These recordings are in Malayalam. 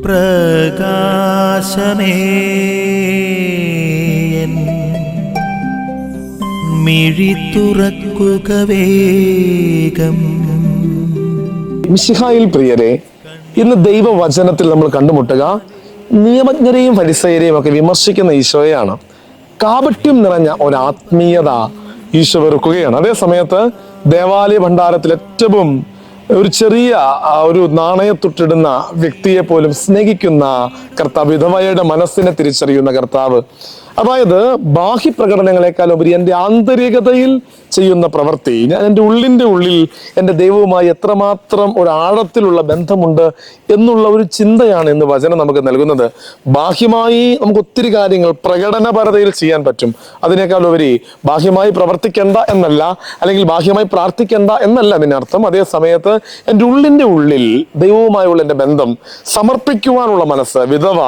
പ്രകാശമേ മിഴി തുറക്കുക വേഗം. മിശിഹായിൽ പ്രിയരെ, ഇന്ന് ദൈവവചനത്തിൽ നമ്മൾ കണ്ടുമുട്ടുക നിയമജ്ഞരെയും ഫരിസയരെയും ഒക്കെ വിമർശിക്കുന്ന ഈശോയാണ്. കാപട്യം നിറഞ്ഞ ഒരു ആത്മീയത ഈശോ വെറുക്കുകയാണ്. അതേ സമയത്ത് ദേവാലയ ഭണ്ഡാരത്തിൽ ഏറ്റവും ഒരു ചെറിയ ഒരു നാണയത്തൊട്ടിടുന്ന വ്യക്തിയെ പോലും സ്നേഹിക്കുന്ന കർത്താവ്, വിധവയുടെ മനസ്സിനെ തിരിച്ചറിയുന്ന കർത്താവ്. അതായത് ബാഹ്യപ്രകടനങ്ങളെക്കാൾ ഉപരി എൻ്റെ ആന്തരികതയിൽ ചെയ്യുന്ന പ്രവൃത്തി, ഞാൻ എൻ്റെ ഉള്ളിൻ്റെ ഉള്ളിൽ എൻ്റെ ദൈവവുമായി എത്രമാത്രം ഒരു ആഴത്തിലുള്ള ബന്ധമുണ്ട് എന്നുള്ള ഒരു ചിന്തയാണ് ഇന്ന് വചനം നമുക്ക് നൽകുന്നത്. ബാഹ്യമായി നമുക്ക് ഒത്തിരി കാര്യങ്ങൾ പ്രകടനപരതയിൽ ചെയ്യാൻ പറ്റും. അതിനേക്കാൾ ഉപരി ബാഹ്യമായി പ്രവർത്തിക്കേണ്ട എന്നല്ല, അല്ലെങ്കിൽ ബാഹ്യമായി പ്രാർത്ഥിക്കേണ്ട എന്നല്ല അതിനർത്ഥം. അതേ സമയത്ത് എൻ്റെ ഉള്ളിൻ്റെ ഉള്ളിൽ ദൈവവുമായുള്ള എൻ്റെ ബന്ധം സമർപ്പിക്കുവാനുള്ള മനസ്സ്, വിധവ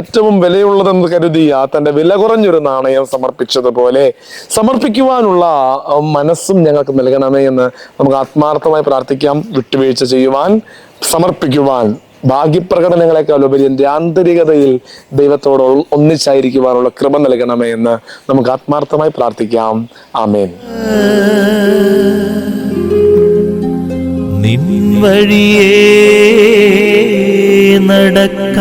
ഏറ്റവും വിലയുള്ളതെന്ന് കരുതിയ തൻ്റെ വില കുറഞ്ഞൊരു നാണയം സമർപ്പിച്ചതുപോലെ സമർപ്പിക്കുവാനുള്ള മനസ്സും ഞങ്ങൾക്ക് നൽകണമേ എന്ന് നമുക്ക് ആത്മാർത്ഥമായി പ്രാർത്ഥിക്കാം. വിട്ടുവീഴ്ച ചെയ്യുവാൻ, സമർപ്പിക്കുവാൻ, ഭാഗ്യപ്രകടനങ്ങളെക്കാൾ ഉപരി എൻ്റെ ആന്തരികതയിൽ ദൈവത്തോട് ഒന്നിച്ചായിരിക്കുവാനുള്ള കൃപ നൽകണമേ എന്ന് നമുക്ക് ആത്മാർത്ഥമായി പ്രാർത്ഥിക്കാം. ആമേൻ. നിൻ വഴിയേ നടക്ക